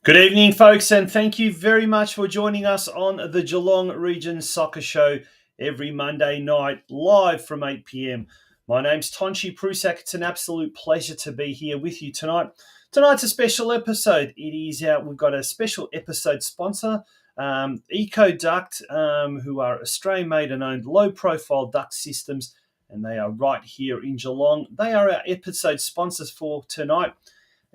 Good evening, folks, and thank you very much for joining us on the Geelong Region Soccer Show every Monday night, live from 8 p.m. My name's PAUSAK. It's an absolute pleasure to be here with you tonight. Tonight's a special episode. We've got a special episode sponsor, EcoDuct, who are Australian-made and owned low-profile duct systems, and they are right here in Geelong. They are our episode sponsors for tonight,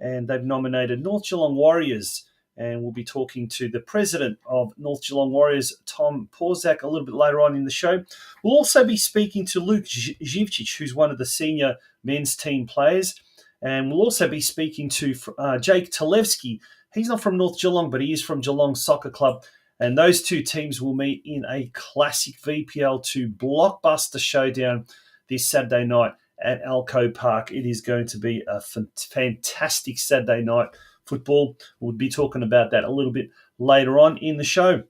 and they've nominated North Geelong Warriors, and we'll be talking to the president of North Geelong Warriors, Tom PAUSAK, a little bit later on in the show. We'll also be speaking to Luke ZIVCIC, who's one of the senior men's team players, and we'll also be speaking to Jake TALEVSKI. He's not from North Geelong, but he is from Geelong Soccer Club, and those two teams will meet in a classic VPL2 blockbuster showdown this Saturday night at Elcho Park. It is going to be a fantastic Saturday night football. We'll be talking about that a little bit later on in the show.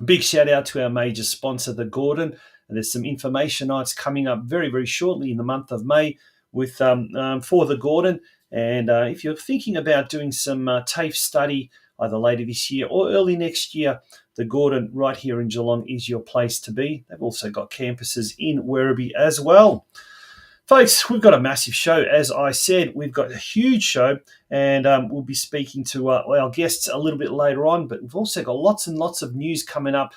Big shout out to our major sponsor, the Gordon. And there's some information nights coming up very, very shortly in the month of May with for the Gordon. And if you're thinking about doing some TAFE study either later this year or early next year, the Gordon right here in Geelong is your place to be. They've also got campuses in Werribee as well. Folks, we've got a massive show. As I said, we've got a huge show, and we'll be speaking to our guests a little bit later on, but we've also got lots and lots of news coming up.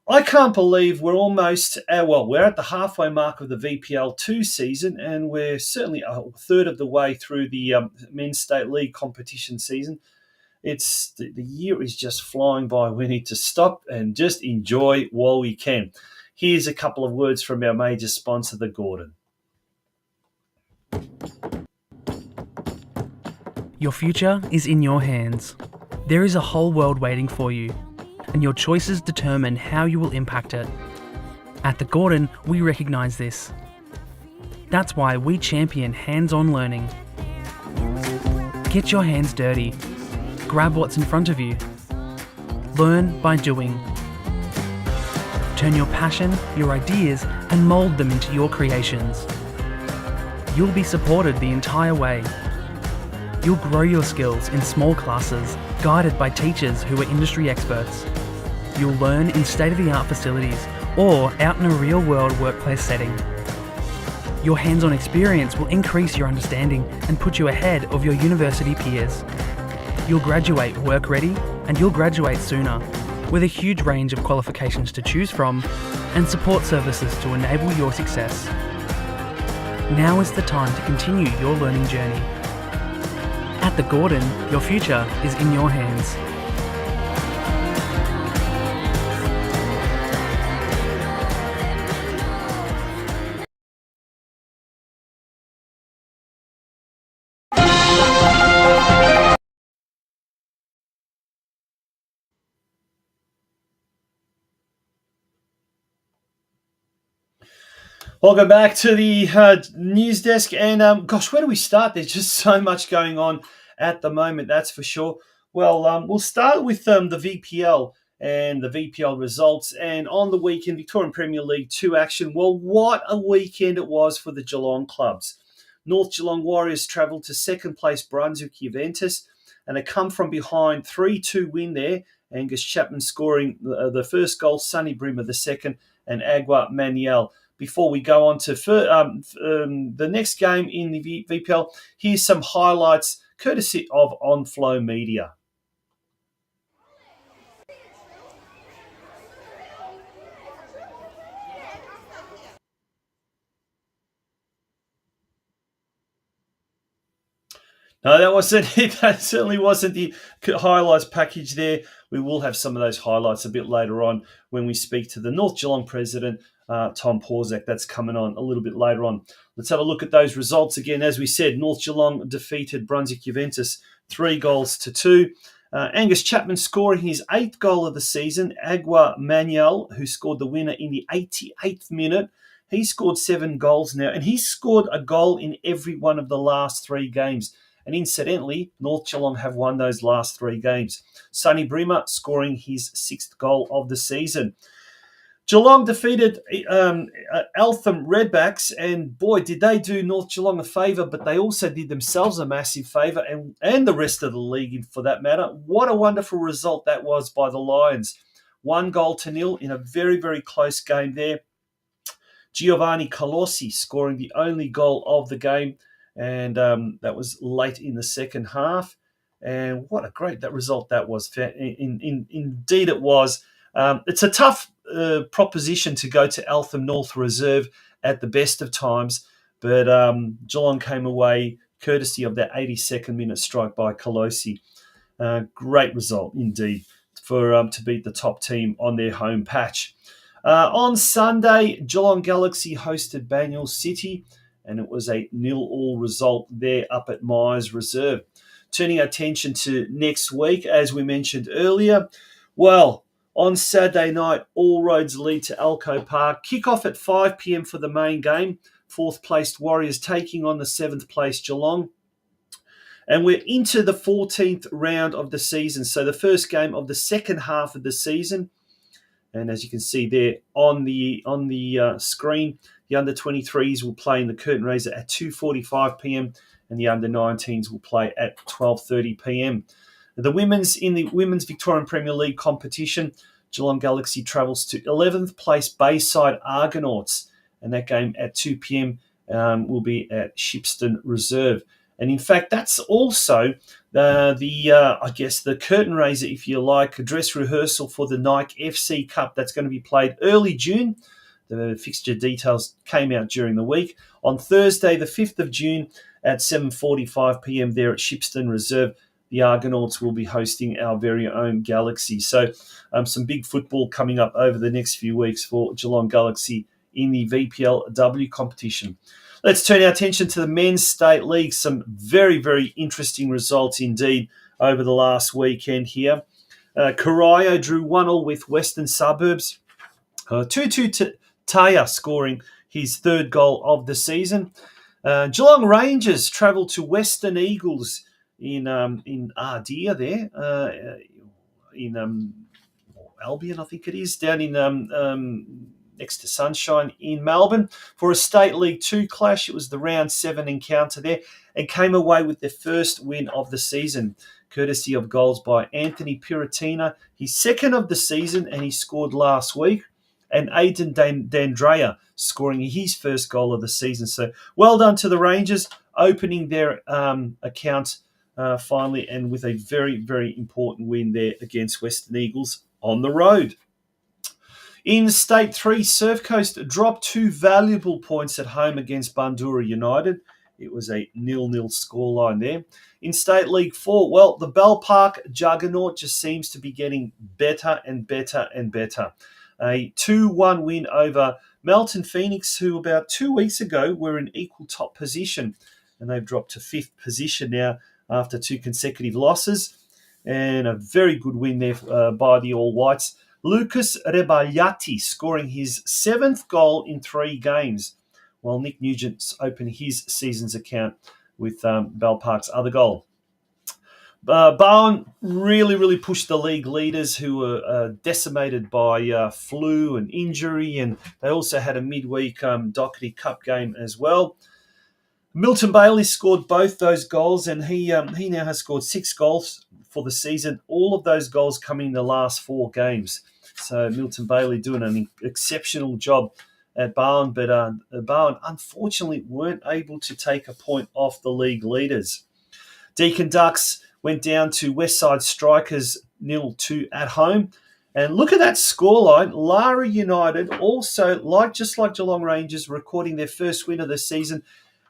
I can't believe we're almost, we're at the halfway mark of the VPL2 season, and we're certainly a third of the way through the Men's State League competition season. It's the year is just flying by. We need to stop and just enjoy while we can. Here's a couple of words from our major sponsor, the Gordon. Your future is in your hands. There is a whole world waiting for you, and your choices determine how you will impact it. At the Gordon, we recognise this. That's why we champion hands-on learning. Get your hands dirty. Grab what's in front of you. Learn by doing. Turn your passion, your ideas, and mould them into your creations. You'll be supported the entire way. You'll grow your skills in small classes, guided by teachers who are industry experts. You'll learn in state-of-the-art facilities or out in a real-world workplace setting. Your hands-on experience will increase your understanding and put you ahead of your university peers. You'll graduate work-ready, and you'll graduate sooner, with a huge range of qualifications to choose from and support services to enable your success. Now is the time to continue your learning journey. At the Gordon, your future is in your hands. Welcome back to the news desk. And gosh, where do we start? There's just so much going on at the moment, that's for sure. Well, we'll start with the VPL and the VPL results. And on the weekend, Victorian Premier League 2 action. Well, what a weekend it was for the Geelong clubs. North Geelong Warriors travelled to second place Brunswick Juventus, and a come from behind 3-2 win there. Angus Chapman scoring the first goal, Sonny Brimmer the second, and Agua Manuel. Before we go on to the next game in the VPL, here's some highlights courtesy of OnFlow Media. No, that wasn't it. That certainly wasn't the highlights package there. We will have some of those highlights a bit later on when we speak to the North Geelong president, Tom PAUSAK. That's coming on a little bit later on. Let's have a look at those results again. As we said, North Geelong defeated Brunswick Juventus 3-2. Angus Chapman scoring his 8th goal of the season. Agua Manuel, who scored the winner in the 88th minute. He scored 7 goals now, and he's scored a goal in every one of the last 3 games. And incidentally, North Geelong have won those last 3 games. Sonny Brimmer scoring his 6th goal of the season. Geelong defeated Eltham Redbacks, and boy, did they do North Geelong a favour, but they also did themselves a massive favour, and the rest of the league for that matter. What a wonderful result that was by the Lions. 1-0 in a very, very close game there. Giovanni Colossi scoring the only goal of the game, and that was late in the second half. And what a great result that was. Indeed it was. It's a tough proposition to go to Eltham North Reserve at the best of times, but Geelong came away courtesy of that 82nd minute strike by Colossi. Great result indeed for to beat the top team on their home patch. On Sunday, Geelong Galaxy hosted Banyule City, and it was a 0-0 result there up at Myers Reserve. Turning our attention to next week, as we mentioned earlier, well, on Saturday night, all roads lead to Elcho Park. Kick-off at 5 p.m. for the main game. 4th-placed Warriors taking on the 7th-placed Geelong. And we're into the 14th round of the season, so the first game of the second half of the season. And as you can see there on the screen, the under-23s will play in the curtain raiser at 2:45 p.m. and the under-19s will play at 12:30 p.m. In the Women's Victorian Premier League competition, Geelong Galaxy travels to 11th place Bayside Argonauts, and that game at 2 p.m. Will be at Shipston Reserve. And in fact, that's also the curtain raiser, if you like, a dress rehearsal for the Nike FC Cup that's going to be played early June. The fixture details came out during the week. On Thursday, the 5th of June at 7:45 p.m. there at Shipston Reserve, the Argonauts will be hosting our very own Galaxy. So some big football coming up over the next few weeks for Geelong Galaxy in the VPLW competition. Let's turn our attention to the Men's State League. Some very, very interesting results indeed over the last weekend here. Corio drew 1-1 with Western Suburbs. 2-2 Taya scoring his third goal of the season. Geelong Rangers travelled to Western Eagles in Ardea there, in Albion, I think it is, down in next to Sunshine in Melbourne for a State League 2 clash. It was the round 7 encounter there and came away with their first win of the season, courtesy of goals by Anthony Piratina, his second of the season, and he scored last week, and Aidan Dandrea scoring his first goal of the season. So well done to the Rangers, opening their account finally, and with a very, very important win there against Western Eagles on the road. In State 3, Surf Coast dropped 2 valuable points at home against Bundoora United. It was a 0-0 scoreline there. In State League 4, well, the Bell Park juggernaut just seems to be getting better and better and better. A 2-1 win over Melton Phoenix, who about 2 weeks ago were in equal top position, and they've dropped to 5th position now after 2 consecutive losses, and a very good win there by the All Whites. Lucas Rebagliati scoring his 7th goal in 3 games, while Nick Nugent's opened his season's account with Bell Park's other goal. Bowen really pushed the league leaders, who were decimated by flu and injury, and they also had a midweek Doherty Cup game as well. Milton Bailey scored both those goals, and he now has scored 6 goals for the season. All of those goals coming in the last 4 games. So Milton Bailey doing an exceptional job at Bowen, but Bowen unfortunately weren't able to take a point off the league leaders. Deakin Ducks went down to Westside Strikers 0-2 at home. And look at that scoreline. Lara United also, just like Geelong Rangers, recording their first win of the season.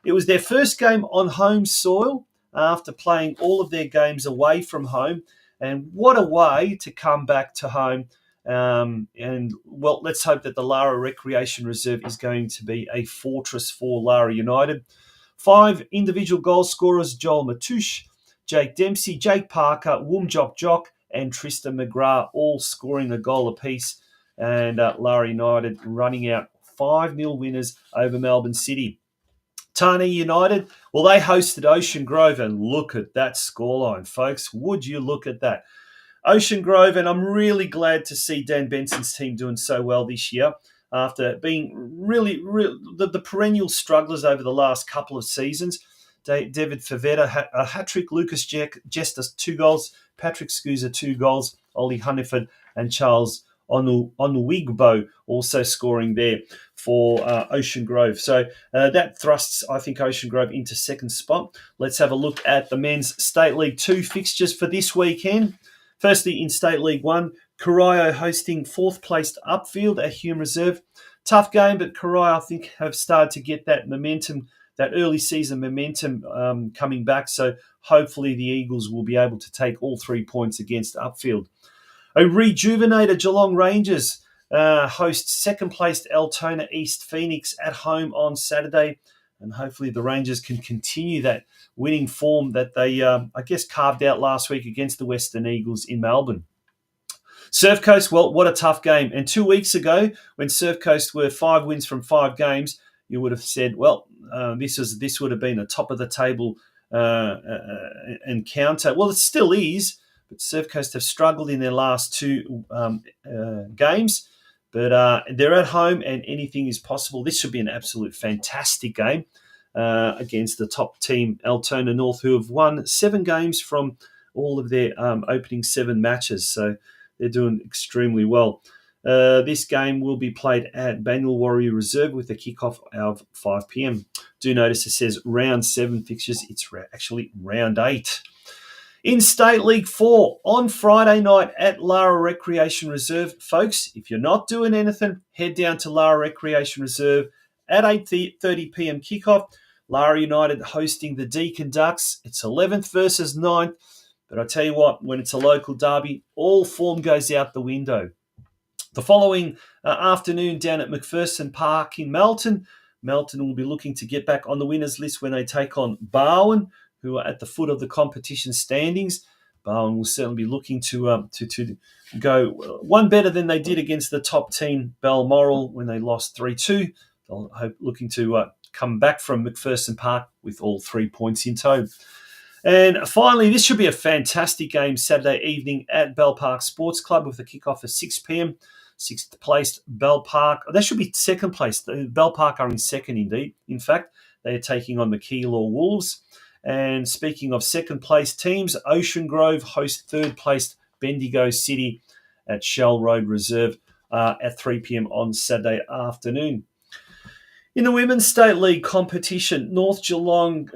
It was their first game on home soil after playing all of their games away from home. And what a way to come back to home. Let's hope that the Lara Recreation Reserve is going to be a fortress for Lara United. 5 individual goal scorers: Joel Matouche, Jake Dempsey, Jake Parker, Woomjock Jock, and Tristan McGrath, all scoring a goal apiece. And Lara United running out 5-0 winners over Melbourne City. Tani United, well, they hosted Ocean Grove, and look at that scoreline, folks. Would you look at that? Ocean Grove, and I'm really glad to see Dan Benson's team doing so well this year after being really the perennial strugglers over the last couple of seasons. David Favetta had a hat-trick, Lucas Jester 2 goals, Patrick Scusa 2 goals, Ollie Hunniford and Charles Onuigbo also scoring there for Ocean Grove. So that thrusts, I think, Ocean Grove into 2nd spot. Let's have a look at the Men's State League 2 fixtures for this weekend. Firstly, in State League 1, Corio hosting 4th-placed Upfield at Hume Reserve. Tough game, but Corio, I think, have started to get that momentum, that early season momentum coming back. So hopefully the Eagles will be able to take all 3 points against Upfield. A rejuvenated Geelong Rangers host 2nd-placed Altona East Phoenix at home on Saturday. And hopefully the Rangers can continue that winning form that they, carved out last week against the Western Eagles in Melbourne. Surf Coast, well, what a tough game. And 2 weeks ago, when Surf Coast were 5 wins from 5 games, you would have said, well, this would have been a top-of-the-table encounter. Well, it still is, but Surf Coast have struggled in their last 2 games. But they're at home and anything is possible. This should be an absolute fantastic game against the top team, Altona North, who have won 7 games from all of their opening 7 matches. So they're doing extremely well. This game will be played at Banyul Warrior Reserve with a kickoff of 5 p.m. Do notice it says round 7 fixtures. It's actually round 8. In State League 4, on Friday night at Lara Recreation Reserve. Folks, if you're not doing anything, head down to Lara Recreation Reserve at 8:30 p.m. kickoff. Lara United hosting the Deakin Ducks. It's 11th versus 9th. But I tell you what, when it's a local derby, all form goes out the window. The following afternoon down at McPherson Park in Melton, Melton will be looking to get back on the winners list when they take on Barwon, who are at the foot of the competition standings. Barwon will certainly be looking to go one better than they did against the top team, Balmoral, when they lost 3-2. They'll hope looking to come back from McPherson Park with all 3 points in tow. And finally, this should be a fantastic game Saturday evening at Bell Park Sports Club with a kickoff at 6 p.m. Sixth placed Bell Park. They should be second place. Bell Park are in second indeed. In fact, they are taking on the Keilor Wolves. And speaking of second place teams, Ocean Grove host third placed Bendigo City at Shell Road Reserve at 3 p.m. on Saturday afternoon. In the Women's State League competition, North Geelong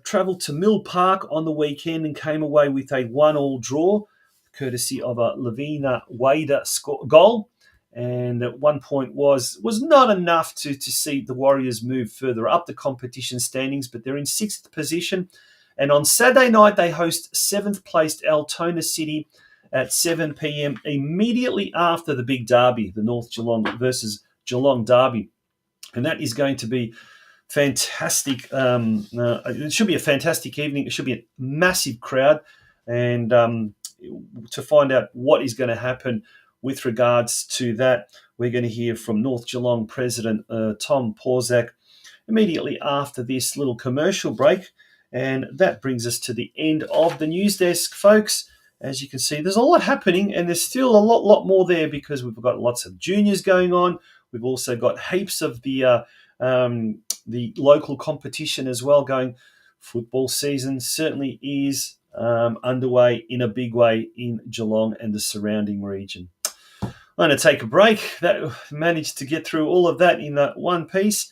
travelled to Mill Park on the weekend and came away with a 1-1 draw, courtesy of a Lavina Wader goal. And at one point was not enough to see the Warriors move further up the competition standings, but they're in 6th position. And on Saturday night, they host 7th placed Altona City at 7 p.m. immediately after the big derby, the North Geelong versus Geelong derby. And that is going to be fantastic. It should be a fantastic evening. It should be a massive crowd. And to find out what is going to happen with regards to that, we're going to hear from North Geelong President Tom PAUSAK immediately after this little commercial break. And that brings us to the end of the news desk, folks. As you can see, there's a lot happening, and there's still a lot more there because we've got lots of juniors going on. We've also got heaps of the local competition as well going. Football season certainly is underway in a big way in Geelong and the surrounding region. I'm going to take a break. That managed to get through all of that in one piece.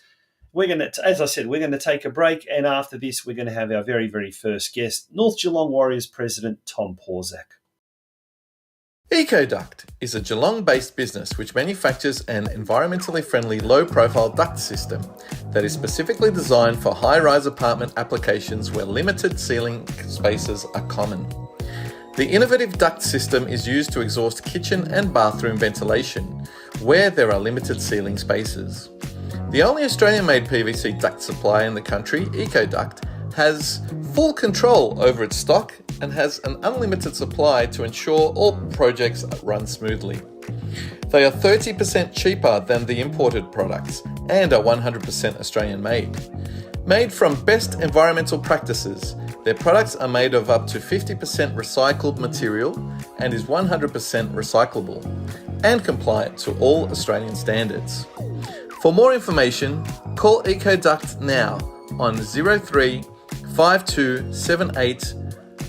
We're going to, as I said, we're going to take a break, and after this, we're going to have our very, very first guest, North Geelong Warriors President Tom PAUSAK. EcoDuct is a Geelong-based business which manufactures an environmentally friendly low-profile duct system that is specifically designed for high-rise apartment applications where limited ceiling spaces are common. The innovative duct system is used to exhaust kitchen and bathroom ventilation where there are limited ceiling spaces. The only Australian-made PVC duct supplier in the country, EcoDuct, has full control over its stock and has an unlimited supply to ensure all projects run smoothly. They are 30% cheaper than the imported products and are 100% Australian made. Made from best environmental practices, their products are made of up to 50% recycled material and is 100% recyclable and compliant to all Australian standards. For more information, call EcoDuct now on 03 5278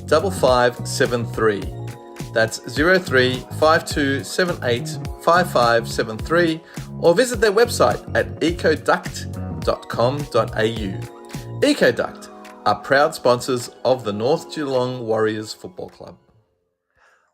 5573. That's 03 5278 5573, or visit their website at ecoduct.com.au. EcoDuct are proud sponsors of the North Geelong Warriors Football Club.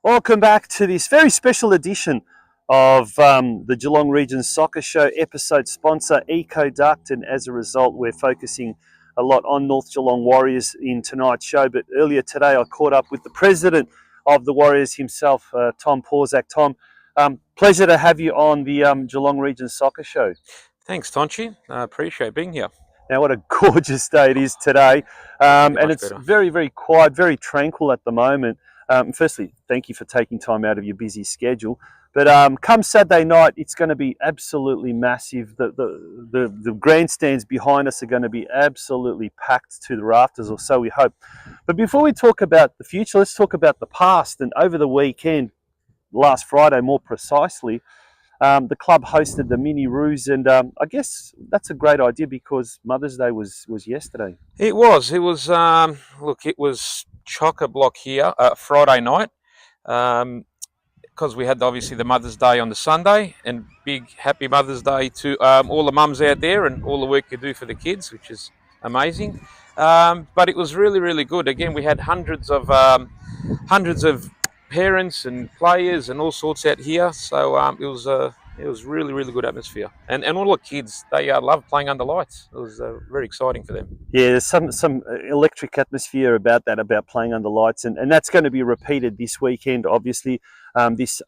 Welcome back to this very special edition of the Geelong Region Soccer Show, episode sponsor EcoDuct, and as a result we're focusing a lot on North Geelong Warriors in tonight's show. But earlier today I caught up with the president of the Warriors himself, Tom PAUSAK. Tom, pleasure to have you on the Geelong Region Soccer Show. Thanks, Tonchi. I appreciate being here. Now, what a gorgeous day it is today. And it's better. Very, very quiet, very tranquil at the moment. Firstly, thank you for taking time out of your busy schedule. But come Saturday night, it's going to be absolutely massive. The grandstands behind us are going to be absolutely packed to the rafters, or so we hope. But before we talk about the future, let's talk about the past. And over the weekend, last Friday more precisely, the club hosted the Mini Roos, and I guess that's a great idea because Mother's Day was yesterday. It was. It was chock-a-block here Friday night. Because we had obviously the Mother's Day on the Sunday, and big happy Mother's Day to all the mums out there and all the work you do for the kids, which is amazing. But it was really, really good. Again, we had hundreds of parents and players and all sorts out here. So it was It was really, really good atmosphere, and all the kids, they love playing under lights. It was very exciting for them. Yeah, there's some electric atmosphere about that, about playing under lights, and that's going to be repeated this weekend, obviously, this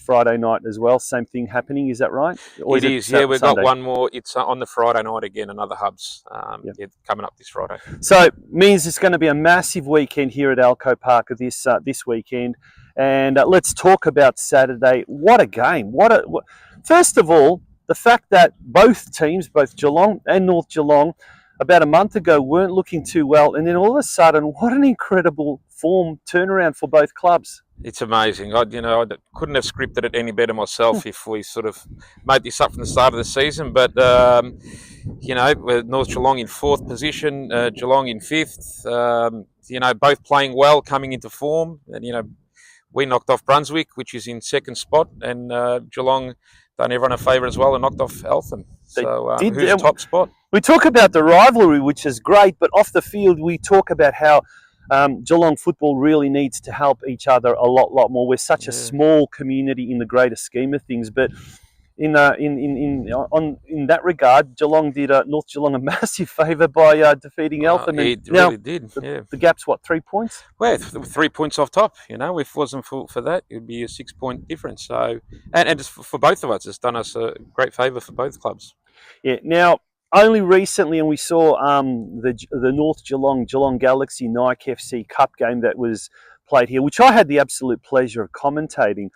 Friday night as well. Same thing happening, is that right? Or It is, yeah. We've got one more. It's on the Friday night again, another Hubs coming up this Friday. So means it's going to be a massive weekend here at Elcho Park this weekend. And let's talk about Saturday. What a game! First of all, the fact that both teams, both Geelong and North Geelong, about a month ago weren't looking too well, and then all of a sudden, what an incredible form turnaround for both clubs. It's amazing. I couldn't have scripted it any better myself if we sort of made this up from the start of the season. But with North Geelong in 4th position, Geelong in 5th. Both playing well, coming into form, and we knocked off Brunswick, which is in 2nd spot, and Geelong done everyone a favour as well and knocked off Eltham. So who's top spot? We talk about the rivalry, which is great, but off the field we talk about how Geelong football really needs to help each other a lot more. We're such a small community in the greater scheme of things, but in that regard, Geelong did North Geelong a massive favour by defeating Eltham. It really did. The gap's what, 3 points? Well, 3 points off top. If it wasn't for that, it would be a 6-point difference. So, and just for both of us, it's done us a great favour for both clubs. Yeah. Now, only recently, and we saw the North Geelong Galaxy Nike FC Cup game that was played here, which I had the absolute pleasure of commentating.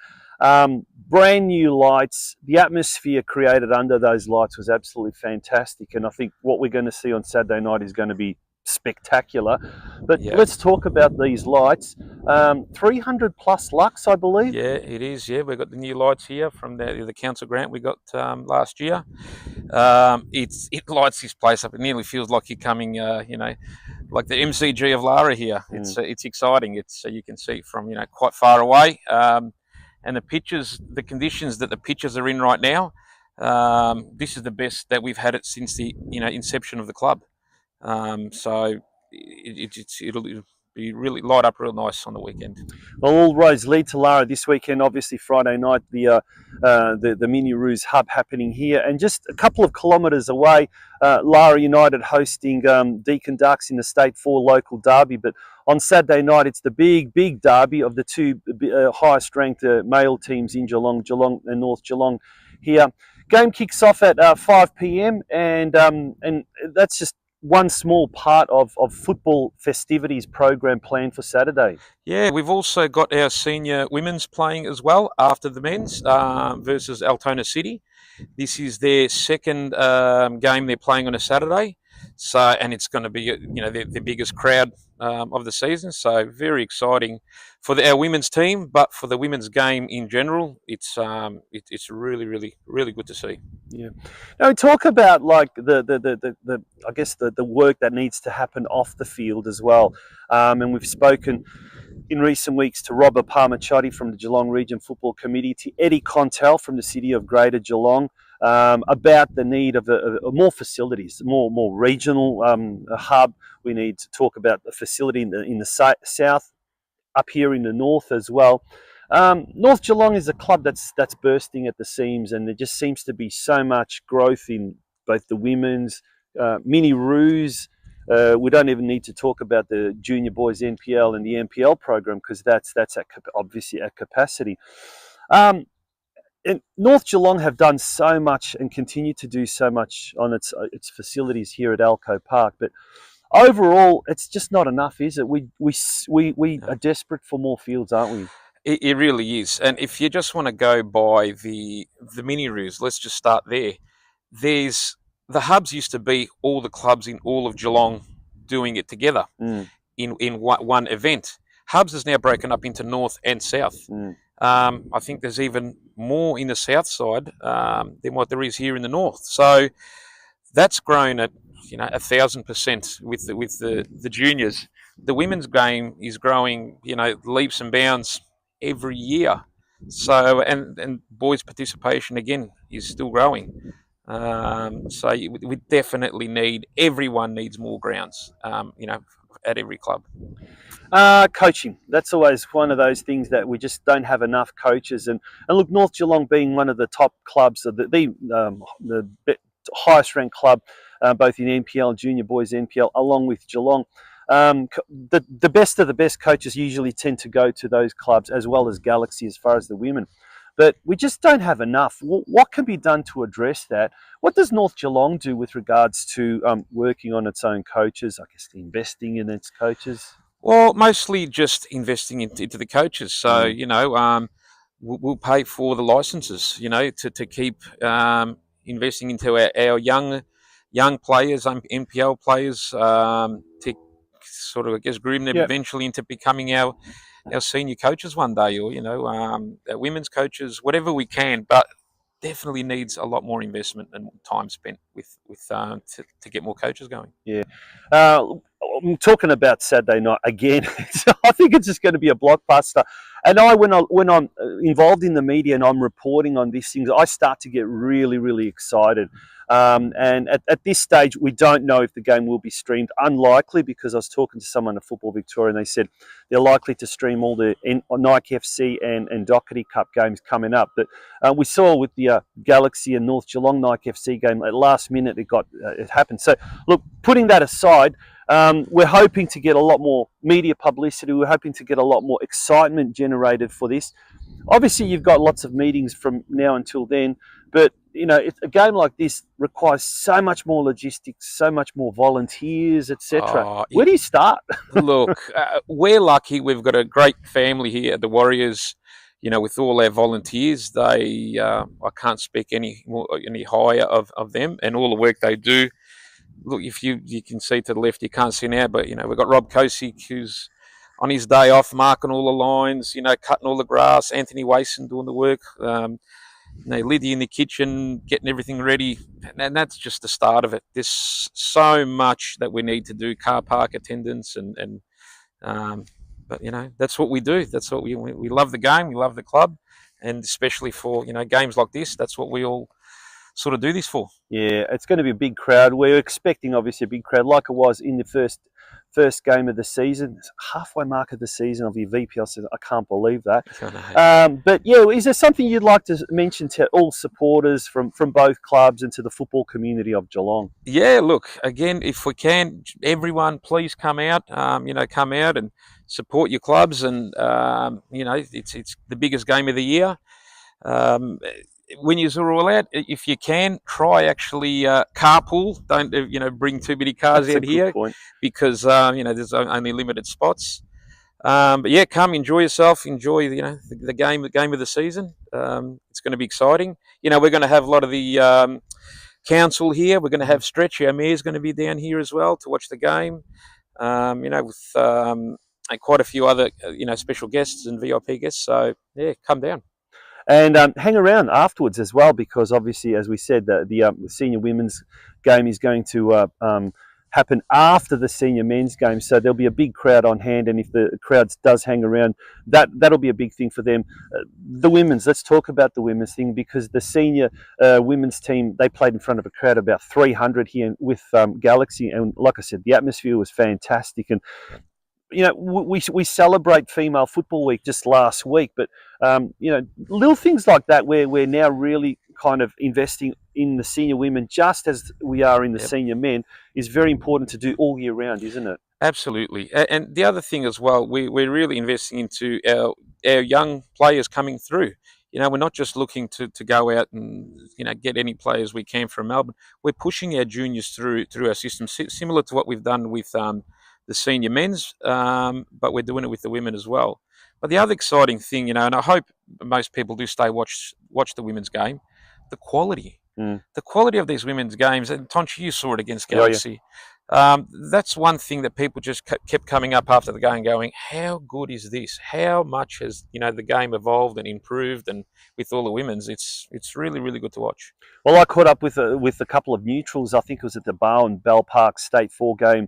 Brand new lights, the atmosphere created under those lights was absolutely fantastic, and I think what we're going to see on Saturday night is going to be spectacular. But let's talk about these lights. 300 plus lux, I believe. Yeah, it is. Yeah, we've got the new lights here from the council grant we got last year. It lights this place up. It nearly feels like you're coming, like the MCG of Lara here. It's exciting. You can see from quite far away. And the pitches, the conditions that the pitches are in right now, this is the best that we've had it since the inception of the club. So it'll be really light up real nice on the weekend. Well, all roads lead to Lara this weekend. Obviously, Friday night the Mini Roos Hub happening here, and just a couple of kilometres away, Lara United hosting Deakin Ducks in the State 4 local derby. But on Saturday night, it's the big derby of the two highest ranked male teams in Geelong and North Geelong here. Game kicks off at 5 p.m. and that's just one small part of football festivities program planned for Saturday. Yeah, we've also got our senior women's playing as well after the men's versus Altona City. This is their second game they're playing on a Saturday. So, and it's going to be the biggest crowd of the season. So very exciting for our women's team, but for the women's game in general, it's really, really, really good to see. Yeah. Now we talk about like the I guess the work that needs to happen off the field as well, and we've spoken in recent weeks to Robert Parmachotti from the Geelong Region Football Committee, to Eddie Contel from the City of Greater Geelong, about the need of more facilities, more regional hub. We need to talk about the facility in the south, up here in the north as well. North Geelong is a club that's bursting at the seams, and there just seems to be so much growth in both the women's mini roos. We don't even need to talk about the junior boys NPL and the NPL program, because that's obviously at capacity. And North Geelong have done so much and continue to do so much on its facilities here at Elcho Park, but overall, it's just not enough, is it? We are desperate for more fields, aren't we? It really is. And if you just want to go by the mini roos, let's just start there. The hubs used to be all the clubs in all of Geelong doing it together in one event. Hubs is now broken up into north and south. I think there's even more in the south side than what there is here in the north. So that's grown at 1,000% with the juniors. The women's game is growing leaps and bounds every year. So and boys' participation again is still growing. So we definitely everyone needs more grounds. At every club. Coaching. That's always one of those things that we just don't have enough coaches. And look, North Geelong being one of the top clubs, the highest ranked club, both in NPL, junior boys NPL, along with Geelong. The best of the best coaches usually tend to go to those clubs, as well as Galaxy as far as the women. But we just don't have enough. What can be done to address that? What does North Geelong do with regards to working on its own coaches, I guess investing in its coaches? Well, mostly just investing into the coaches. So, we'll pay for the licenses, to keep investing into our young players, NPL players, to sort of, I guess, groom them eventually into becoming our senior coaches one day, or, our women's coaches, whatever we can. But definitely needs a lot more investment and time spent with to get more coaches going. Yeah. I'm talking about Saturday night again. I think it's just going to be a blockbuster. And when I'm involved in the media and I'm reporting on these things, I start to get really, really excited. And at this stage, we don't know if the game will be streamed. Unlikely, because I was talking to someone at Football Victoria and they said they're likely to stream all the Nike FC and Doherty Cup games coming up. But we saw with the Galaxy and North Geelong Nike FC game, at last minute it happened. So look, putting that aside, we're hoping to get a lot more media publicity. We're hoping to get a lot more excitement generated for this. Obviously, you've got lots of meetings from now until then, but a game like this requires so much more logistics, so much more volunteers, etc. Where do you start? Look, we're lucky. We've got a great family here at the Warriors. With all our volunteers, I can't speak any higher of them and all the work they do. Look, if you can see to the left, you can't see now, but we've got Rob Kosick, who's on his day off marking all the lines, cutting all the grass. Anthony Wason doing the work. Lydia in the kitchen, getting everything ready, and that's just the start of it. There's so much that we need to do: car park attendance, but that's what we do. That's what we love the game, we love the club, and especially for games like this, that's what we all sort of do this for. Yeah, it's going to be a big crowd. We're expecting obviously a big crowd, like it was in the first game of the season, halfway mark of the season of the VPL season. I can't believe that. But yeah, is there something you'd like to mention to all supporters from both clubs and to the football community of Geelong? Yeah, look, again, if we can, everyone, please come out. Come out and support your clubs, and it's the biggest game of the year. When you're all out, if you can, try actually carpool. Don't bring too many cars out here, because there's only limited spots. But yeah, come enjoy yourself. Enjoy the game of the season. It's going to be exciting. We're going to have a lot of the council here. We're going to have Stretch, our mayor's going to be down here as well to watch the game. With quite a few other special guests and VIP guests. So yeah, come down. And hang around afterwards as well, because obviously, as we said, the senior women's game is going to happen after the senior men's game. So there'll be a big crowd on hand, and if the crowd does hang around, that'll be a big thing for them. The women's, let's talk about the women's thing, because the senior women's team, they played in front of a crowd about 300 here with Galaxy, and like I said, the atmosphere was fantastic. And we celebrate Female Football Week just last week, but little things like that where we're now really kind of investing in the senior women just as we are in the senior men is very important to do all year round, isn't it? Absolutely. And the other thing as well, we're really investing into our young players coming through. We're not just looking to go out and get any players we can from Melbourne. We're pushing our juniors through our system, similar to what we've done with the senior men's, but we're doing it with the women as well. But the other exciting thing, and I hope most people do stay watch the women's game, the quality. The quality of these women's games, and Tonchi, you saw it against Galaxy. That's one thing that people just kept coming up after the game going, how good is this? How much has the game evolved and improved, and with all the women's, it's really, really good to watch. Well, I caught up with a couple of neutrals. I think it was at the Bowen Bell Park State 4 game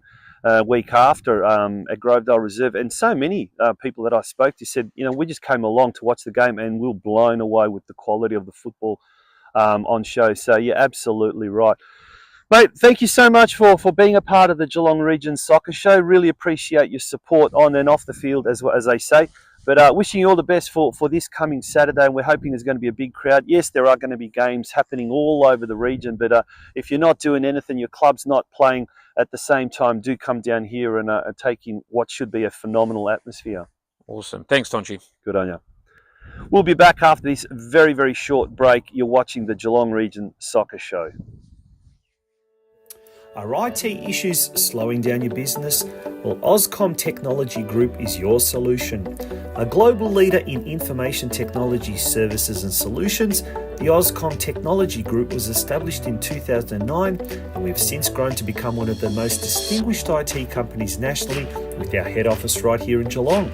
week after at Grovedale Reserve, and so many people that I spoke to said, we just came along to watch the game and we were blown away with the quality of the football on show. So you're absolutely right. Mate, thank you so much for being a part of the Geelong Region Soccer Show. Really appreciate your support on and off the field, as they say. But wishing you all the best for this coming Saturday. And we're hoping there's going to be a big crowd. Yes, there are going to be games happening all over the region. But if you're not doing anything, your club's not playing at the same time, do come down here and take in what should be a phenomenal atmosphere. Awesome. Thanks, Tonchi. Good on you. We'll be back after this very, very short break. You're watching the Geelong Region Soccer Show. Are IT issues slowing down your business? Well, Auscom Technology Group is your solution. A global leader in information technology services and solutions, the Auscom Technology Group was established in 2009 and we've since grown to become one of the most distinguished IT companies nationally with our head office right here in Geelong.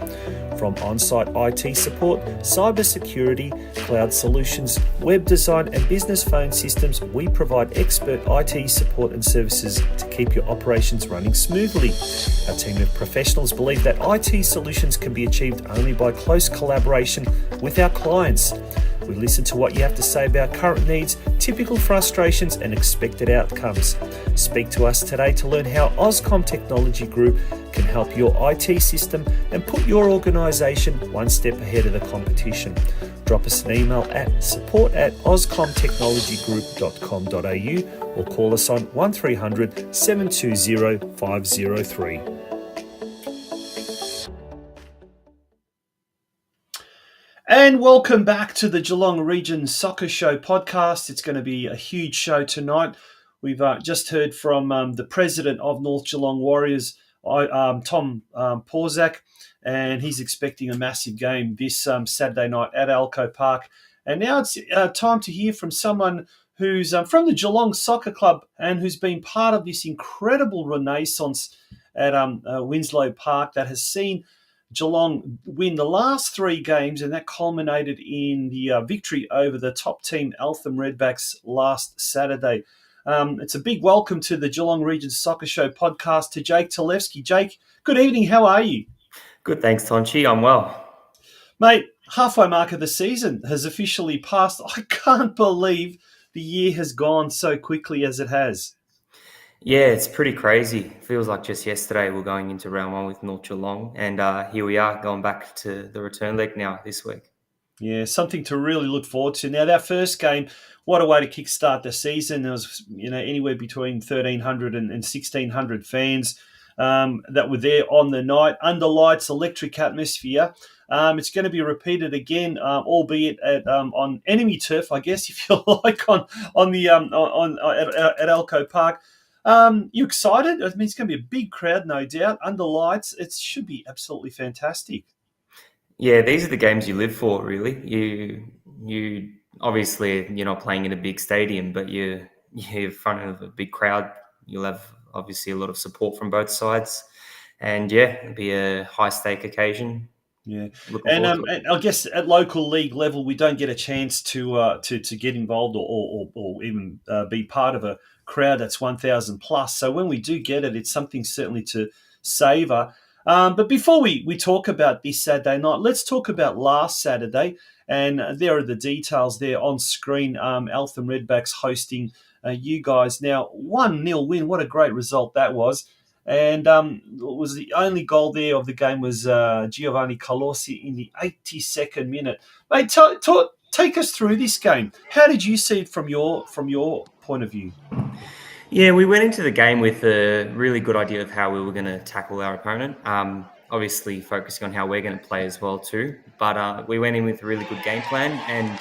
From on-site IT support, cybersecurity, cloud solutions, web design and business phone systems, we provide expert IT support and services to keep your operations running smoothly. Our team of professionals believe that IT solutions can be achieved only by close collaboration with our clients. We listen to what you have to say about current needs, typical frustrations and expected outcomes. Speak to us today to learn how Auscom Technology Group can help your IT system and put your organisation one step ahead of the competition. Drop us an email at support@auscomtechnologygroup.com.au or call us on 1300 720 503. And welcome back to the Geelong Region Soccer Show podcast. It's going to be a huge show tonight. We've just heard from the president of North Geelong Warriors, Tom PAUSAK, and he's expecting a massive game this Saturday night at Elcho Park. And now it's time to hear from someone who's from the Geelong Soccer Club and who's been part of this incredible renaissance at Winslow Park that has seen Geelong win the last 3 games, and that culminated in the victory over the top team, Eltham Redbacks, last Saturday. It's a big welcome to the Geelong Region Soccer Show podcast to Jake TALEVSKI. Jake, good evening. How are you? Good, thanks, Tonchi. I'm well. Mate, halfway mark of the season has officially passed. I can't believe the year has gone so quickly as it has. Yeah, it's pretty crazy. Feels like just yesterday we're going into round 1 with North Geelong, and here we are going back to the return leg now this week. Yeah, something to really look forward to. Now, that first game, what a way to kickstart the season. There was, anywhere between 1,300 and 1,600 fans that were there on the night, under lights, electric atmosphere. It's going to be repeated again, albeit on enemy turf, I guess, if you like, at Elcho Park. You excited? I mean, it's going to be a big crowd, no doubt. Under lights, it should be absolutely fantastic. Yeah, these are the games you live for, really. You obviously you're not playing in a big stadium, but you're in front of a big crowd. You'll have obviously a lot of support from both sides, and yeah, it'll be a high stake occasion. Yeah, and I guess at local league level, we don't get a chance to get involved or even be part of a crowd that's 1,000 plus. So when we do get it, it's something certainly to savour. But before we talk about this Saturday night, let's talk about last Saturday. And there are the details there on screen. Eltham Redbacks hosting you guys. Now, 1-0 win. What a great result that was. And was the only goal there of the game was Giovanni Colossi in the 82nd minute. Mate, take us through this game. How did you see it from your point of view? Yeah, we went into the game with a really good idea of how we were going to tackle our opponent. Obviously focusing on how we're going to play as well too. But we went in with a really good game plan. And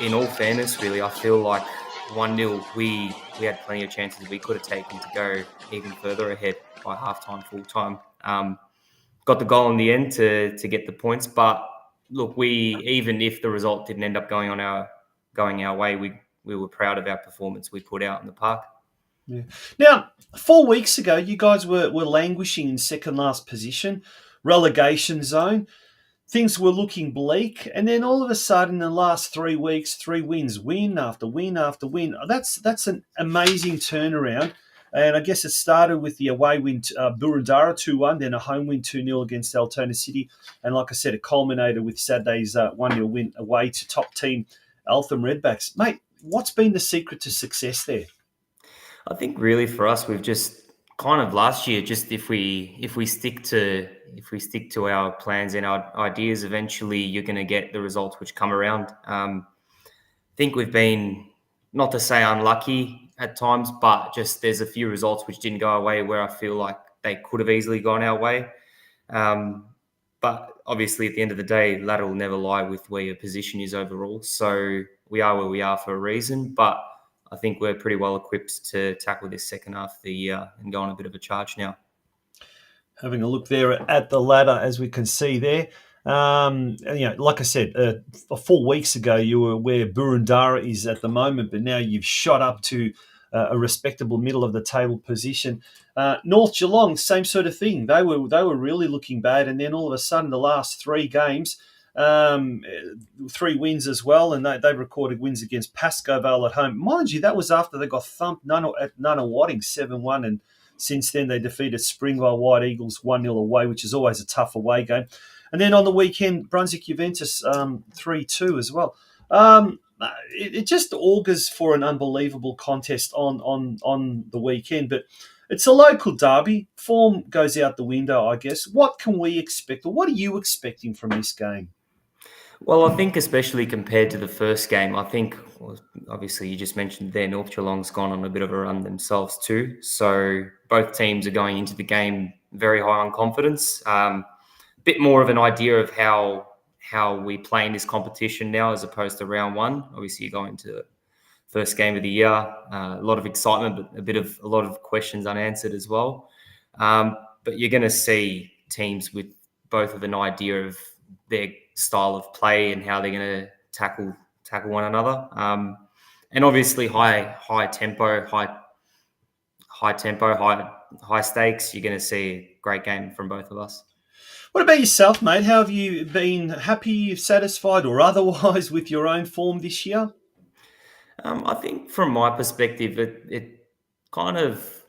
in all fairness, really, I feel like 1-0, we had plenty of chances we could have taken to go even further ahead by halftime, full time. Got the goal in the end to get the points. But look, even if the result didn't end up going our way, we were proud of our performance we put out in the park. Yeah. Now, 4 weeks ago, you guys were languishing in second last position, relegation zone. Things were looking bleak, and then all of a sudden, in the last 3 weeks, 3 wins, win after win after win. That's an amazing turnaround. And I guess it started with the away win, Burundara 2-1, then a home win 2-0 against Altona City. And like I said, it culminated with Saturday's 1-0 win away to top team Eltham Redbacks. Mate, what's been the secret to success there? I think really for us, we've just kind of last year, just if we stick to our plans and our ideas, eventually you're going to get the results which come around. I think we've been, not to say unlucky at times, but just there's a few results which didn't go our way where I feel like they could have easily gone our way. But obviously, at the end of the day, ladder will never lie with where your position is overall. So we are where we are for a reason. But I think we're pretty well equipped to tackle this second half of the year and go on a bit of a charge now. Having a look there at the ladder, as we can see there. Like I said, 4 weeks ago, you were where Boroondara is at the moment, but now you've shot up to a respectable middle of the table position. North Geelong, same sort of thing. They were really looking bad, and then all of a sudden, the last 3 games, 3 wins as well, and they recorded wins against Pascoe Vale at home. Mind you, that was after they got thumped at Nunawading 7-1, and since then they defeated Springvale White Eagles 1-0 away, which is always a tough away game. And then on the weekend, Brunswick Juventus 3-2 as well. It just augurs for an unbelievable contest on the weekend, but it's a local derby. Form goes out the window, I guess. What can we expect, or what are you expecting from this game? Well, I think especially compared to the first game, I think, obviously you just mentioned there, North Geelong's gone on a bit of a run themselves too. So both teams are going into the game very high on confidence. Bit more of an idea of how we play in this competition now as opposed to round one. Obviously, you're going to the first game of the year. A lot of excitement, but a lot of questions unanswered as well. But you're going to see teams with both of an idea of their style of play and how they're going to tackle one another. And obviously, high tempo, high stakes. You're going to see a great game from both of us. What about yourself, mate? How have you been? Happy, satisfied, or otherwise with your own form this year? I think from my perspective, it kind of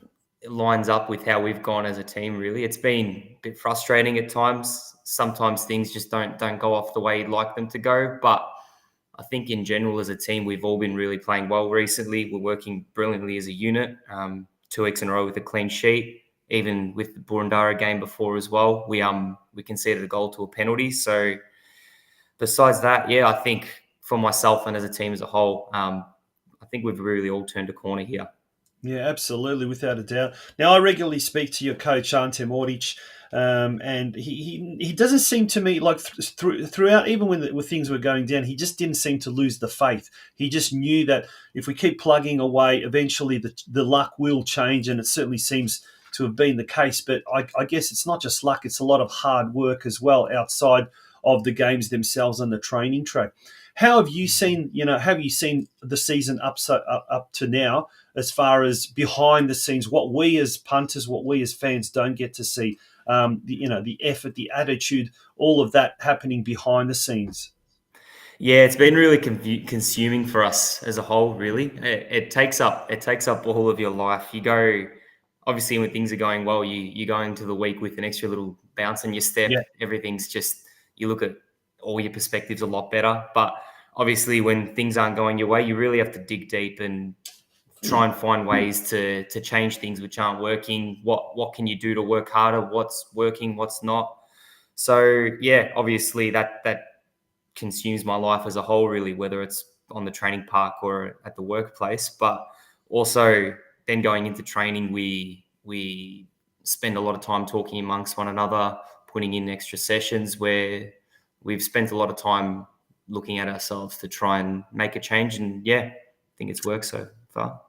lines up with how we've gone as a team, really. It's been a bit frustrating at times. Sometimes things just don't go off the way you'd like them to go. But I think in general, as a team, we've all been really playing well recently. We're working brilliantly as a unit. 2 weeks in a row with a clean sheet. Even with the Boroondara game before as well, we conceded a goal to a penalty. So besides that, yeah, I think for myself and as a team as a whole, I think we've really all turned a corner here. Yeah, absolutely, without a doubt. Now, I regularly speak to your coach, Ante Mordic, and he doesn't seem to me like throughout, even when things were going down, he just didn't seem to lose the faith. He just knew that if we keep plugging away, eventually the luck will change, and it certainly seems to have been the case. But I guess it's not just luck, it's a lot of hard work as well outside of the games themselves on the training track. How have you seen the season up to now as far as behind the scenes, what we as punters, what we as fans don't get to see, the effort, the attitude, all of that happening behind the scenes? Yeah, it's been really consuming for us as a whole, really. It takes up all of your life. You go, obviously when things are going well, you go into the week with an extra little bounce in your step. Yeah. Everything's just, you look at all your perspectives a lot better. But obviously when things aren't going your way, you really have to dig deep and try and find ways to change things which aren't working. What can you do to work harder? What's working, what's not? So yeah, obviously that consumes my life as a whole, really, whether it's on the training park or at the workplace. But also then going into training, we spend a lot of time talking amongst one another, putting in extra sessions where we've spent a lot of time looking at ourselves to try and make a change. And yeah, I think it's worked so far.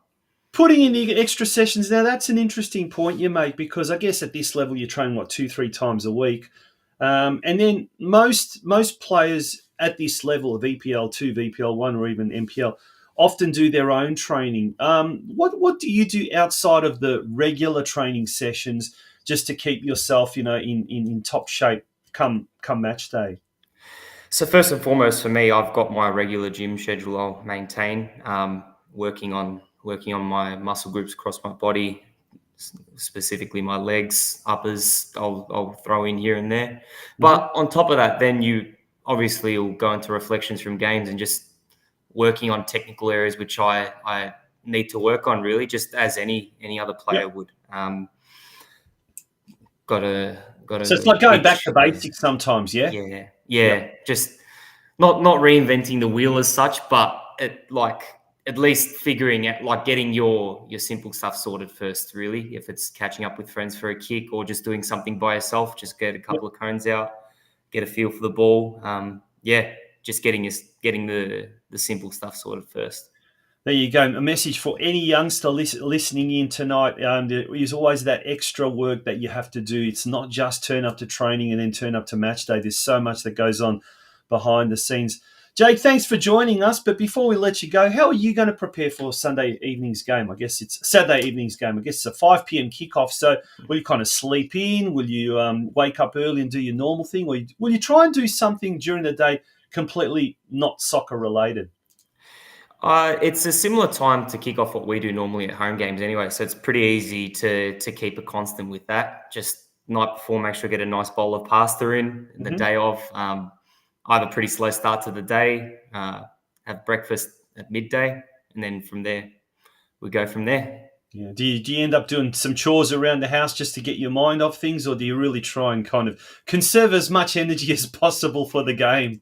Putting in the extra sessions, now that's an interesting point you make, because I guess at this level you train 2-3 times a week, and then most players at this level of VPL2, VPL1, or even MPL often do their own training. What do you do outside of the regular training sessions just to keep yourself, in top shape come match day? So first and foremost for me, I've got my regular gym schedule I'll maintain, working on my muscle groups across my body, specifically my legs, uppers, I'll throw in here and there. Mm-hmm. But on top of that, then you obviously will go into reflections from games and just working on technical areas which I need to work on, really, just as any other player would. Got to. So it's like going back to basics sometimes, yeah? Yeah. Just not reinventing the wheel as such, but at least figuring out, like, getting your simple stuff sorted first, really. If it's catching up with friends for a kick or just doing something by yourself, just get a couple of cones out, get a feel for the ball. Just getting the simple stuff sorted first. There you go. A message for any youngster listening in tonight. There is always that extra work that you have to do. It's not just turn up to training and then turn up to match day. There's so much that goes on behind the scenes. Jake, thanks for joining us. But before we let you go, how are you going to prepare for Sunday evening's game? I guess it's Saturday evening's game. I guess it's a 5 p.m. kickoff. So will you kind of sleep in? Will you wake up early and do your normal thing? Or will you try and do something during the day completely not soccer related? It's a similar time to kick off what we do normally at home games anyway, so it's pretty easy to keep a constant with that. Just night before, make sure I get a nice bowl of pasta in, and the day of, I have a pretty slow start to the day, have breakfast at midday, and then from there, we go from there. Yeah. Do you end up doing some chores around the house just to get your mind off things, or do you really try and kind of conserve as much energy as possible for the game?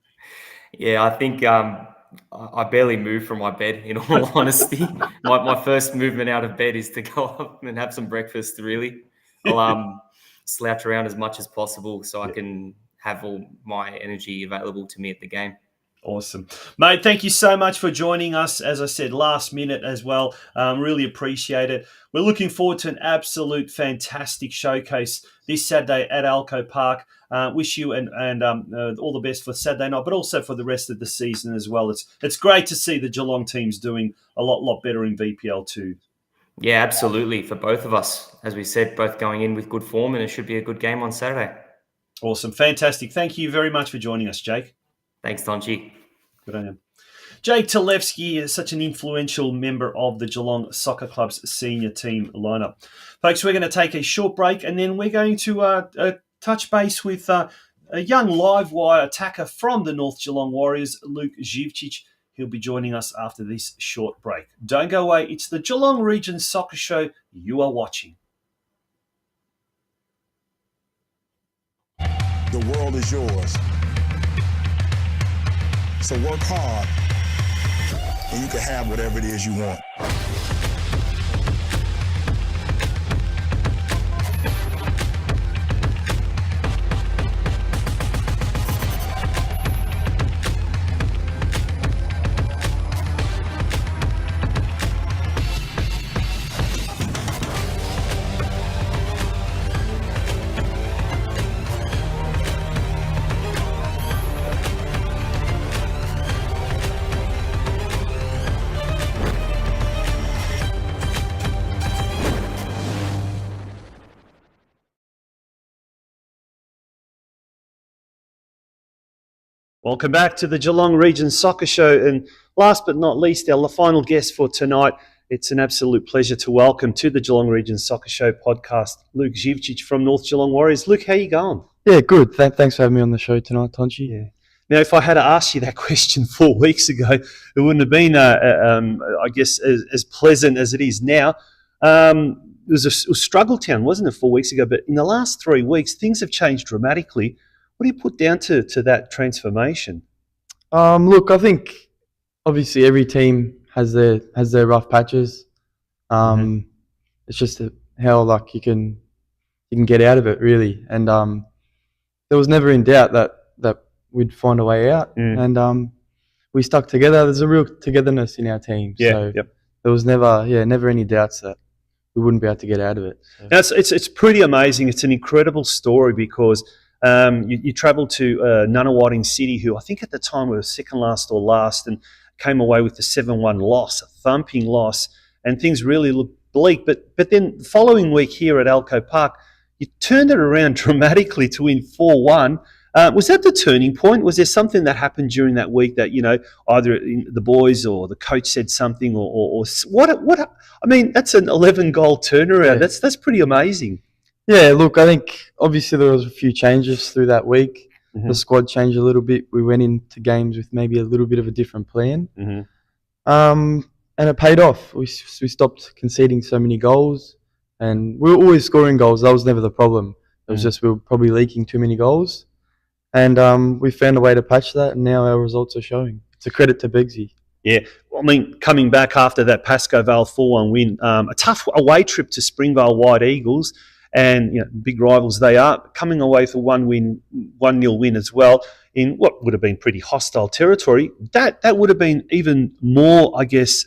Yeah, I think I barely move from my bed, in all honesty. My first movement out of bed is to go up and have some breakfast, really. I'll slouch around as much as possible so I can have all my energy available to me at the game. Awesome. Mate, thank you so much for joining us. As I said, last minute as well. Really appreciate it. We're looking forward to an absolute fantastic showcase this Saturday at Elcho Park. Wish you and all the best for Saturday night, but also for the rest of the season as well. It's great to see the Geelong teams doing a lot better in VPL2. Yeah, absolutely. For both of us, as we said, both going in with good form, and it should be a good game on Saturday. Awesome. Fantastic. Thank you very much for joining us, Jake. Thanks, Tonchi. Good on you. Jake TALEVSKI is such an influential member of the Geelong Soccer Club's senior team lineup. Folks, we're going to take a short break, and then we're going to touch base with a young live wire attacker from the North Geelong Warriors, Luke ZIVCIC. He'll be joining us after this short break. Don't go away. It's the Geelong Region Soccer Show you are watching. The world is yours. So work hard, and you can have whatever it is you want. Welcome back to the Geelong Region Soccer Show. And last but not least, our final guest for tonight, it's an absolute pleasure to welcome to the Geelong Region Soccer Show podcast, Luke ZIVCIC from North Geelong Warriors. Luke, how you going? Yeah, good. Thanks for having me on the show tonight, Tonchi. Yeah. Now, if I had asked you that question 4 weeks ago, it wouldn't have been, I guess, as pleasant as it is now. It was a struggle town, wasn't it, 4 weeks ago? But in the last 3 weeks, things have changed dramatically. What do you put down to that transformation? Look, I think obviously every team has their rough patches. It's just how like you can get out of it, really. And there was never in doubt that we'd find a way out. And we stuck together. There's a real togetherness in our team. So there was never any doubts that we wouldn't be able to get out of it. So. Now it's pretty amazing. It's an incredible story because you travelled to Nunawading City, who I think at the time were second last or last, and came away with the 7-1 loss, a thumping loss, and things really looked bleak. But then the following week here at Elcho Park, you turned it around dramatically to win 4-1. Was that the turning point? Was there something that happened during that week that, you know, either the boys or the coach said something or what? I mean, that's an 11-goal turnaround. Yeah. That's pretty amazing. Yeah, look, I think obviously there was a few changes through that week. The squad changed a little bit. We went into games with maybe a little bit of a different plan. it paid off. We stopped conceding so many goals, and we were always scoring goals. That was never the problem. It was just we were probably leaking too many goals, and we found a way to patch that, and now our results are showing. It's a credit to Begsy. Yeah, well, I mean, coming back after that Pascoe Vale 4-1 win, a tough away trip to Springvale White Eagles, and big rivals they are, coming away for 1-0 win as well in what would have been pretty hostile territory. That would have been even more, I guess,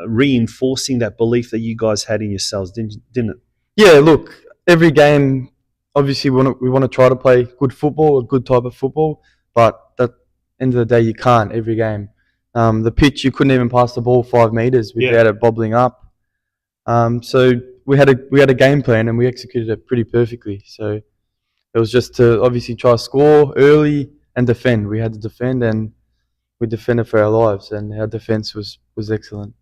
reinforcing that belief that you guys had in yourselves, didn't it? Yeah, look, every game, obviously we want to try to play good football, a good type of football, but at the end of the day, you can't every game. The pitch, you couldn't even pass the ball 5 meters without it bobbling up. So we had a game plan and we executed it pretty perfectly. So it was just to obviously try to score early and defend. We had to defend, and we defended for our lives, and our defense was excellent.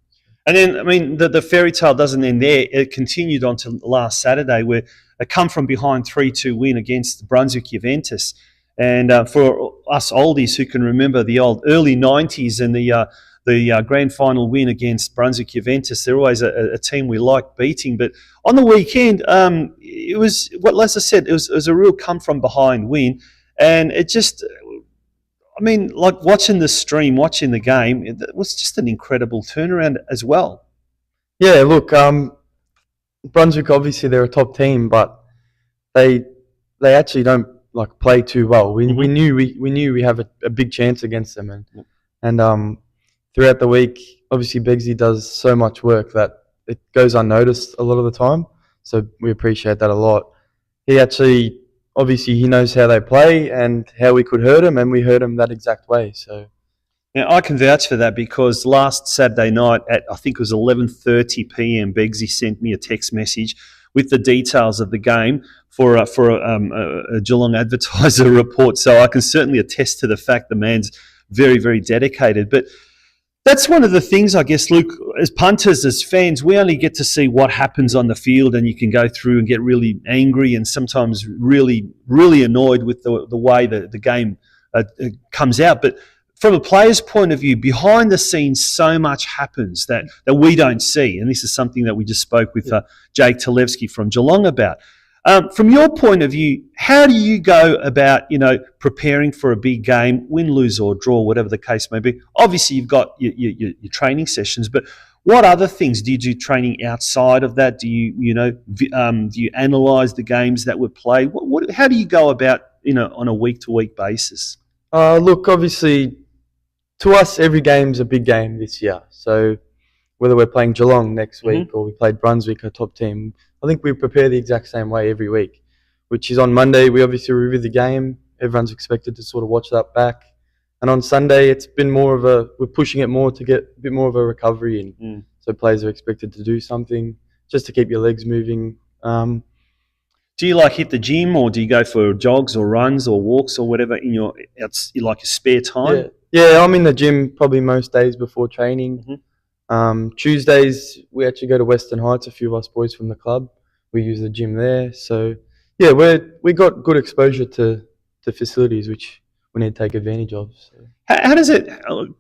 And then, I mean, the fairy tale doesn't end there. It continued on to last Saturday, where a come from behind 3-2 win against Brunswick Juventus. And for us oldies who can remember the old early 90s and the grand final win against Brunswick Juventus, they're always a team we like beating. But on the weekend, it was, as I said, it was a real come from behind win. And it just, I mean, like watching the stream, watching the game, it was just an incredible turnaround as well. Yeah, look, Brunswick, obviously they're a top team, but they actually don't play too well. We knew we have a big chance against them, and throughout the week, obviously Begsy does so much work that it goes unnoticed a lot of the time. So we appreciate that a lot. He actually, obviously, he knows how they play and how we could hurt him, and we hurt him that exact way. So. Now, I can vouch for that because last Saturday night at, I think it was 11:30 p.m, Begsy sent me a text message with the details of the game for a Geelong Advertiser report. So I can certainly attest to the fact the man's very, very dedicated. But that's one of the things, I guess, Luke, as punters, as fans, we only get to see what happens on the field, and you can go through and get really angry and sometimes really, really annoyed with the way the game comes out. But from a player's point of view, behind the scenes, so much happens that we don't see. And this is something that we just spoke with Jake TALEVSKI from Geelong about. From your point of view, how do you go about, preparing for a big game, win, lose or draw, whatever the case may be? Obviously, you've got your training sessions, but what other things do you do training outside of that? Do you, do you analyse the games that were played? How do you go about, on a week-to-week basis? Look, obviously, to us, every game's a big game this year. So whether we're playing Geelong next week or we played Brunswick, a top team, I think we prepare the exact same way every week, which is on Monday, we obviously review the game. Everyone's expected to sort of watch that back. And on Sunday, it's been more of we're pushing it more to get a bit more of a recovery in. So players are expected to do something just to keep your legs moving. Do you hit the gym, or do you go for jogs or runs or walks or whatever in your spare time? Yeah, I'm in the gym probably most days before training. Tuesdays, we actually go to Western Heights, a few of us boys from the club. We use the gym there. So, yeah, we got good exposure to facilities, which we need to take advantage of. So. How does it,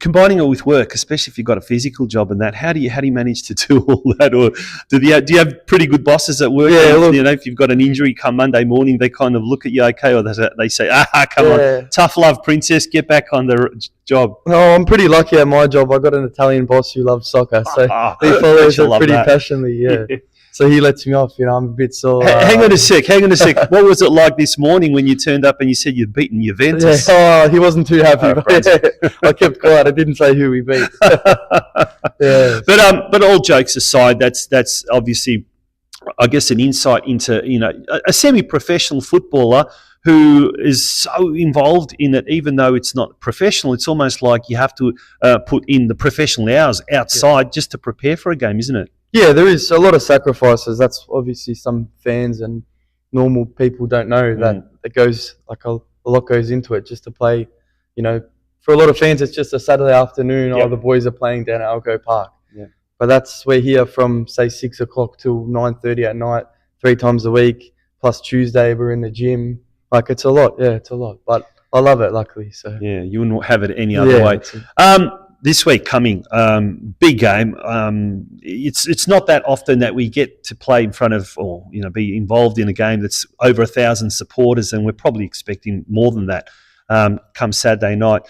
combining it with work, especially if you've got a physical job and that, how do you manage to do all that? Or do you have pretty good bosses at work? Yeah, look, if you've got an injury come Monday morning, they kind of look at you okay, or they say, come on, tough love, princess, get back on the job. No, I'm pretty lucky at my job. I got an Italian boss who loves soccer, so he follows it pretty passionately, yeah. So he lets me off, I'm a bit sore. Hang on a sec. What was it like this morning when you turned up and you said you'd beaten Juventus? Yeah. He wasn't too happy. I kept quiet. I didn't say who we beat. Yeah. But all jokes aside, that's obviously, I guess, an insight into a semi-professional footballer who is so involved in it, even though it's not professional. It's almost like you have to put in the professional hours outside just to prepare for a game, isn't it? Yeah, there is a lot of sacrifices. That's obviously some fans and normal people don't know that it goes a lot goes into it just to play. For a lot of fans, it's just a Saturday afternoon. The boys are playing down at Elcho Park. Yeah. But we're here from say 6 o'clock till 9:30 at night, 3 times a week. Plus Tuesday, we're in the gym. It's a lot. Yeah, it's a lot. But I love it, luckily. So yeah, you wouldn't have it any other way. this week coming, big game. It's not that often that we get to play in front of, or be involved in a game that's over 1,000 supporters, and we're probably expecting more than that come Saturday night.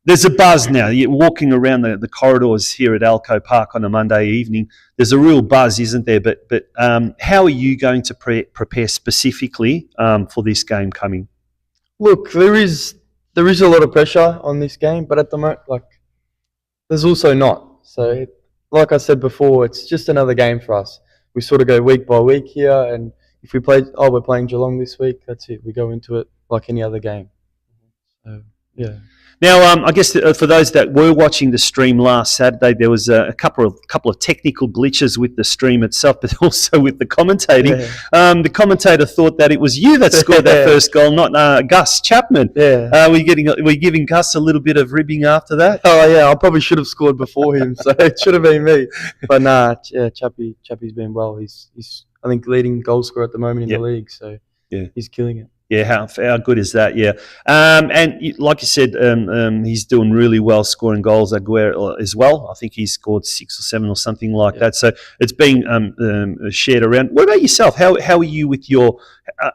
There's a buzz now. You're walking around the corridors here at Elcho Park on a Monday evening. There's a real buzz, isn't there? But how are you going to prepare specifically for this game coming? Look, there is a lot of pressure on this game, but at the moment, there's also not. So, like I said before, it's just another game for us. We sort of go week by week here, and if we play, we're playing Geelong this week, that's it. We go into it like any other game. So, yeah. Now, I guess for those that were watching the stream last Saturday, there was a couple of technical glitches with the stream itself, but also with the commentating. Yeah. The commentator thought that it was you that scored that first goal, not Gus Chapman. Yeah. Were you giving Gus a little bit of ribbing after that? Oh yeah, I probably should have scored before him, so it should have been me. But nah, yeah, Chappie's been well. He's I think leading goal scorer at the moment in the league, so he's killing it. Yeah, how good is that? Yeah, and like you said, he's doing really well, scoring goals as well. I think he's scored 6 or 7 or something like that. So it's being shared around. What about yourself? How are you with your?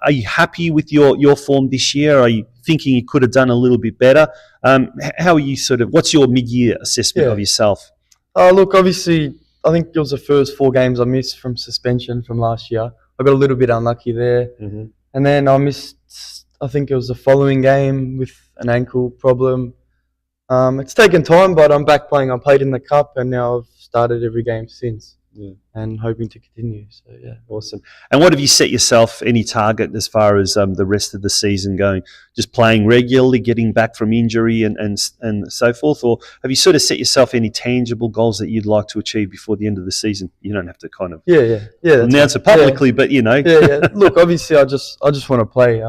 Are you happy with your form this year? Are you thinking you could have done a little bit better? How are you what's your mid-year assessment of yourself? Look, obviously, I think it was the first 4 games I missed from suspension from last year. I got a little bit unlucky there. Mm-hmm. And then I missed, I think it was the following game with an ankle problem. It's taken time, but I'm back playing. I played in the Cup, and now I've started every game since. Yeah. And hoping to continue. So, yeah. Awesome. And what have you set yourself, any target as far as the rest of the season going? Just playing regularly, getting back from injury and so forth? Or have you sort of set yourself any tangible goals that you'd like to achieve before the end of the season? You don't have to kind of announce it publicly, but Yeah. Look, obviously I just want to play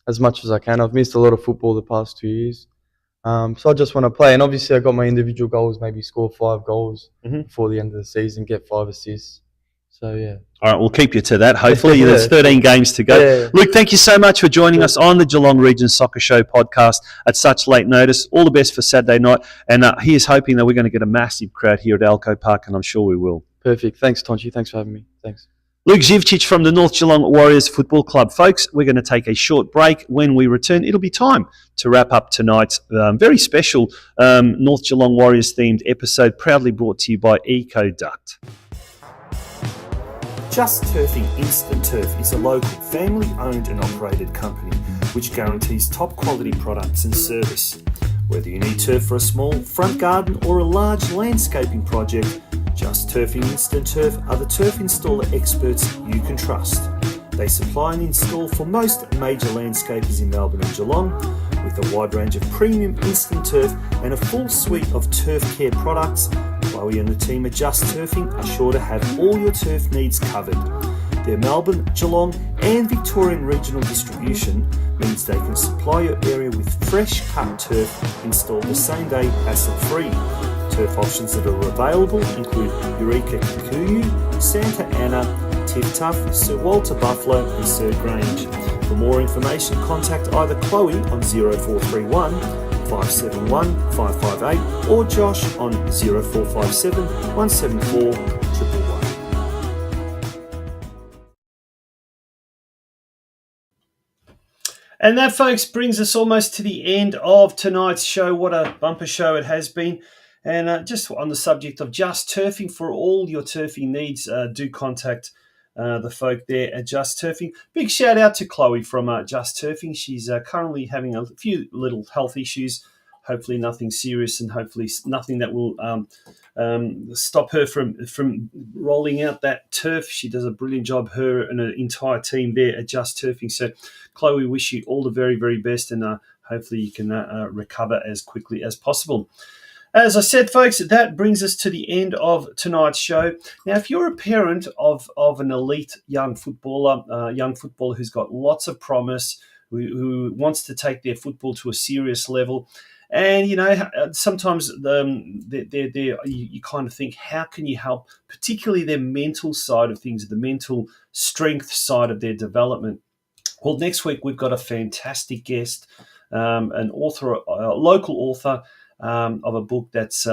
as much as I can. I've missed a lot of football the past 2 years. So I just want to play, and obviously I got my individual goals, maybe score 5 goals before the end of the season, get 5 assists. So yeah. All right, we'll keep you to that. Hopefully, there's 13 games to go. Yeah. Luke, thank you so much for joining us on the Geelong Region Soccer Show podcast at such late notice. All the best for Saturday night, and here's hoping that we're going to get a massive crowd here at Elcho Park, and I'm sure we will. Perfect. Thanks, Tonchi. Thanks for having me. Thanks. Luke ZIVCIC from the North Geelong Warriors Football Club. Folks, we're going to take a short break. When we return, it'll be time to wrap up tonight's very special North Geelong Warriors themed episode, proudly brought to you by EcoDuct. Just Turfing Instant Turf is a local, family-owned and operated company which guarantees top quality products and service. Whether you need turf for a small front garden or a large landscaping project, Just Turfing Instant Turf are the turf installer experts you can trust. They supply and install for most major landscapers in Melbourne and Geelong, with a wide range of premium instant turf and a full suite of turf care products. Chloe and the team at Just Turfing are sure to have all your turf needs covered. Their Melbourne, Geelong and Victorian regional distribution means they can supply your area with fresh cut turf installed the same day, hassle-free. Turf options that are available include Eureka Kikuyu, Santa Ana, Tiff Tuff, Sir Walter Buffalo and Sir Grange. For more information, contact either Chloe on 0431 571 558 or Josh on 0457 174 111. And that, folks, brings us almost to the end of tonight's show. What a bumper show it has been. And just on the subject of Just Turfing, for all your turfing needs, do contact the folk there at Just Turfing. Big shout out to Chloe from Just Turfing. She's currently having a few little health issues, hopefully nothing serious and hopefully nothing that will stop her from rolling out that turf. She does a brilliant job, her and her entire team there at Just Turfing. So, Chloe, wish you all the very, very best, and hopefully you can recover as quickly as possible. As I said, folks, that brings us to the end of tonight's show. Now, if you're a parent of an elite young footballer who's got lots of promise, who wants to take their football to a serious level, and, sometimes you kind of think, how can you help, particularly their mental side of things, the mental strength side of their development? Well, next week we've got a fantastic guest, an author, a local author, of a book that's,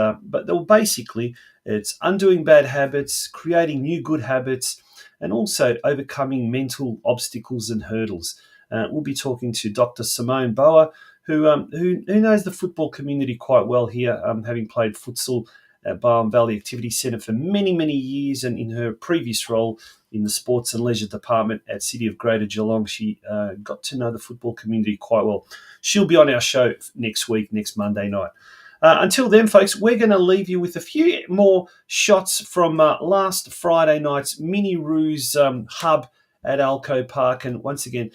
basically it's undoing bad habits, creating new good habits, and also overcoming mental obstacles and hurdles. We'll be talking to Dr. Simone Boer, who knows the football community quite well here, having played futsal at Barwon Valley Activity Centre for many, many years, and in her previous role in the Sports and Leisure Department at City of Greater Geelong, she got to know the football community quite well. She'll be on our show next week, next Monday night. Until then, folks, we're going to leave you with a few more shots from last Friday night's Mini Roos hub at Elcho Park. And once again,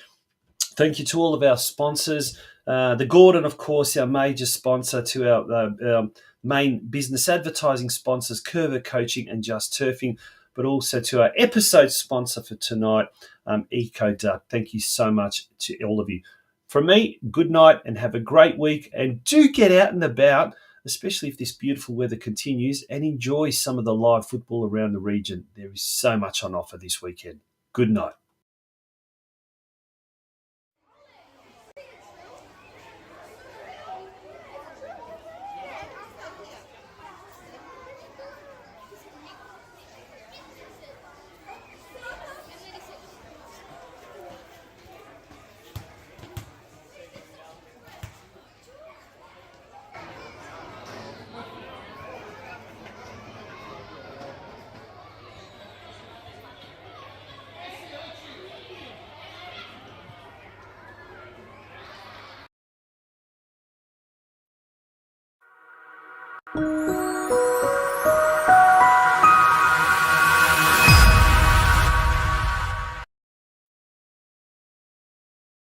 thank you to all of our sponsors. The Gordon, of course, our major sponsor, to our main business advertising sponsors, Curva Coaching and Just Turfing, but also to our episode sponsor for tonight, EcoDuck. Thank you so much to all of you. From me, good night and have a great week. And do get out and about, especially if this beautiful weather continues, and enjoy some of the live football around the region. There is so much on offer this weekend. Good night.